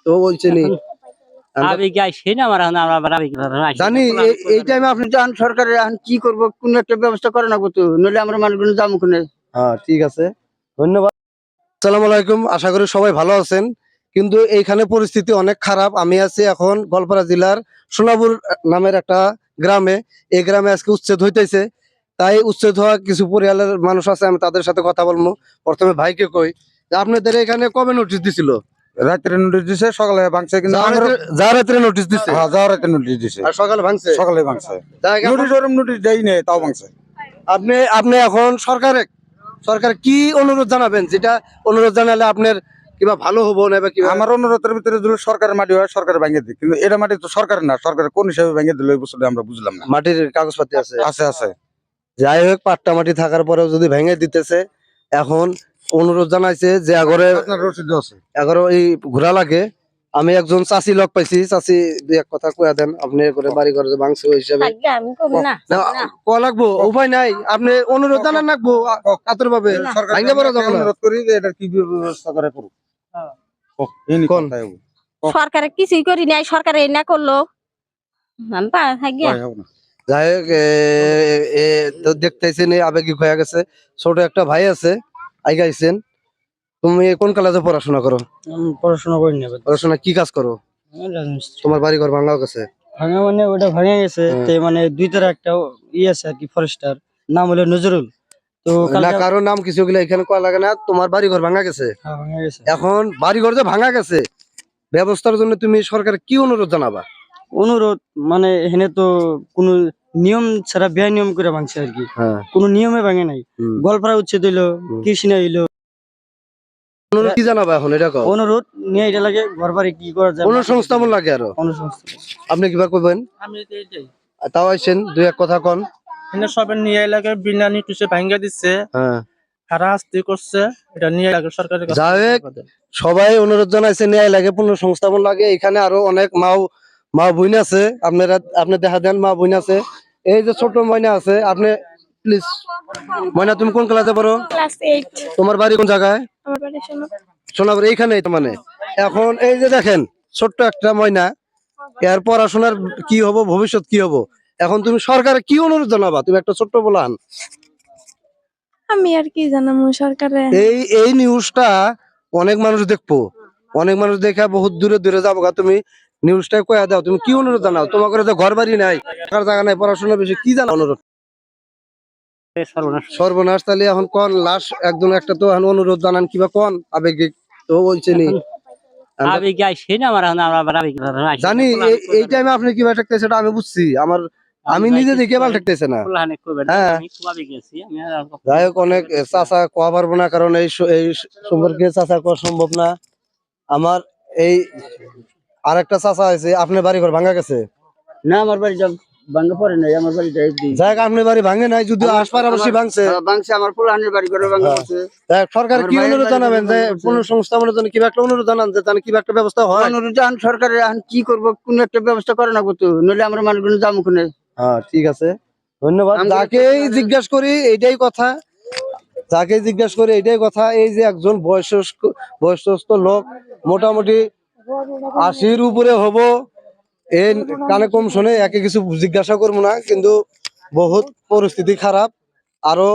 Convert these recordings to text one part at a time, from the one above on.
তো বলছেন জানি এই টাইমে আপনি যান সরকারে কি করবো, কোন একটা ব্যবস্থা করে না তো, নইলে আমরা মানুষগুলো যাবো কোনে। হ্যাঁ ঠিক আছে, ধন্যবাদ। আসসালামু আলাইকুম, আশা করি সবাই ভালো আছেন। কিন্তু এইখানে পরিস্থিতি অনেক খারাপ। আমি আছি এখন গোয়ালপাড়া জেলার সোনাপুর নামের একটা গ্রামে। এই গ্রামে আজকে উচ্ছেদ হইতেছে, তাই উচ্ছেদ হওয়া কিছু পরিবারের মানুষ আছে, আমি তাদের সাথে কথা বলবো। প্রথমে ভাইকে কই, আপনাদের এখানে কবে নোটিশ দিছিল? রাত্রে নোটিশ দিছে, সকালে ভাঙছে। কিন্তু যা রাত্রে নোটিশ দিছে? হ্যাঁ, যা রাত্রে নোটিশ দিছে আর সকালে ভাঙছে? সকালে ভাঙছে। নোটিশ ওরম নোটিশ দেই নেই, তাও ভাঙছে। আপনি এখন সরকার কি অনুরোধ জানাবেন, যেটা অনুরোধ জানালে আপনার কিবা ভালো হবো না? আমার অনুরোধের ভিতরে যদি সরকারের মাটি হয়, সরকার ভেঙে দিক। কিন্তু এটা মাটি তো সরকার না, সরকার কোন হিসাবে ভেঙে দিল এই বছরটা আমরা বুঝলাম না। মাটির কাগজপাতি আছে? আছে আছে। যাই হোক, পাট্টা মাটি থাকার পরেও যদি ভেঙে দিতেছে, এখন অনুরোধ জানাইছে যে এগারো এই ঘোরা লাগে। আমি একজন চাষি লোক পাইছি, চাষি দুই এক কথা কয়া দেন আপনি করে বাড়ি ঘর যে ভাঙছে ওই হিসাবে লাগবো, উপায় নাই। আপনি অনুরোধ জানান লাগবো কাতর ভাবে। অনুরোধ করি যে এটা কি ব্যবস্থা করে করুক। সরকারে কিছুই করি নাই, সরকার এই না করলো। যাই হোক, তো দেখতেছেন আবেগিক হয়ে গেছে। ছোট একটা ভাই আছে, আইগাইছেন। তুমি কোন ক্লাসে পড়াশোনা করো? পড়াশোনা করি না। পড়াশোনা কি কাজ করো? তোমার বাড়ি ঘর ভাঙা গেছে? ভাঙা মানে ওটা ভাঙে গেছে, মানে দুই তারা একটা আছে আর কি, ফরেস্টার, নাম হলো নজরুল। তো না, কারো নাম কিছু গুলো এখানে কয়া লাগে না। তোমার বাড়ি ঘর ভাঙা গেছে? ভাঙা গেছে। এখন বাড়ি ঘর যে ভাঙা গেছে, ব্যবস্থার জন্য তুমি সরকার কি অনুরোধ জানাবা? অনুরোধ মানে এখানে তো কোনো নিয়ম ছাড়া বেআইন নিয়ম করে ভাঙছে আর কি। কোনো নিয়মে ভাঙে নাই। গোয়ালপাড়া উচ্ছেদ হইলো, কৃষ্ণা হইলো। অনুরোধ কি জানাবা এখন? এটা অনুরোধ নিয়ে এটা লাগে, ঘর বাড়ি কি করা যায়, অনুসংস্থাপন লাগে। আরো আপনি কিবা করবেন? আমি তাও আইছেন, দুই এক কথা কন। সবের নিয়ে লাগে বিনা নিটুসে ভাঙ্গা দিচ্ছে, হারাহাস্তি করছে। এটা নিয়ে লাগে সরকারের কাছে। সবাই অনুরোধ জানাইছে, ন্যায় লাগে, পুনঃসংস্থাপন লাগে। এখানে আরো অনেক মা বোন আছে, আপনি দেখা দেন মা বোন আছে। এই যে ছোট ময়না আছে, আপনি প্লিজ। ময়না, তুমি কোন ক্লাসে পড়ো? ক্লাস 8। তোমার বাড়ি কোন জায়গায়? আমার বাড়ি সোনাপুর। এইখানে মানে এখন এই যে দেখেন ছোট্ট একটা ময়না, এর পড়াশোনার কি হবো, ভবিষ্যৎ কি হবো? এখন তুমি সরকারে কি অনুরোধ জানাবা? তুমি একটা ছোট্ট বলান। আমি আর কি জানাবো সরকারে। এই নিউজটা অনেক মানুষ দেখবো, অনেক মানুষ দেখে বহুত দূরে দূরে যাবো। তুমি নিউজটা কয়া দাও, তুমি কি অনুরোধ জানাও? তোমার করে তো ঘর বাড়ি নাই, থাকার জায়গা নাই, পড়াশোনা বেশি, কি জানা অনুরোধ? সর্বনাশ। তাহলে এখন কোন লাশ একজন একটা তো এখন অনুরোধ জানান কিবা কোন আবেগিক তো বলছেন। জানি এই টাইমে আপনি কিবা ঠেকতেছে, সেটা আমি বুঝছি। আমি নিজে দেখে ভালো ঠেকতেছে না। যাই হোক, অনেক চাচা কোয়া পারবো না, কারণ এই সম্পর্কে চাচা কোয়া সম্ভব না আমার। এই আরেকটা চাচা আছে, আপনার বাড়ি ঘর ভাঙা গেছে? না, আমার বাড়ি ভাঙা পড়ে নাই, আমার বাড়ি আপনার বাড়ি ভাঙে নাই, যদি আশপাশি ভাঙছে। আমার পোলাহানের বাড়ি করে ভাঙা গেছে। সরকার কি অনুরোধ জানাবেন যে পুনঃসংস্থাপনের জন্য কিবা একটা অনুরোধ জানান, যে তাহলে কিবা একটা ব্যবস্থা হয়? অনুরোধ জানান সরকারে, কি করবো, কোন একটা ব্যবস্থা করে না তো, নইলে আমরা মানুষগুলো যাবো কোনে। হ্যাঁ ঠিক আছে, ধন্যবাদ। যাকেই জিজ্ঞাসা করি এইটাই কথা, এই যে একজন বয়স্ক লোক, মোটামুটি 80-র উপরে হবো, এই কানে কম শোনে, একে কিছু জিজ্ঞাসা করবো না। কিন্তু বহুত পরিস্থিতি খারাপ। আরো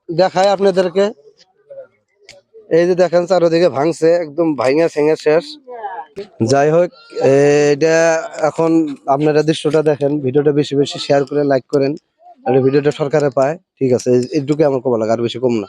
দেখায় আপনাদেরকে, এই যে দেখেন চারদিকে ভাঙছে, একদম ভাঙা ছেঙে শেষ। যাই হোক, এটা এখন আপনারা দৃশ্যটা দেখেন। ভিডিওটা বেশি বেশি শেয়ার করে লাইক করেন, আর ভিডিওটা সরকারে পায়। ঠিক আছে, এইটুকু আমার কম লাগে, আর বেশি কম না।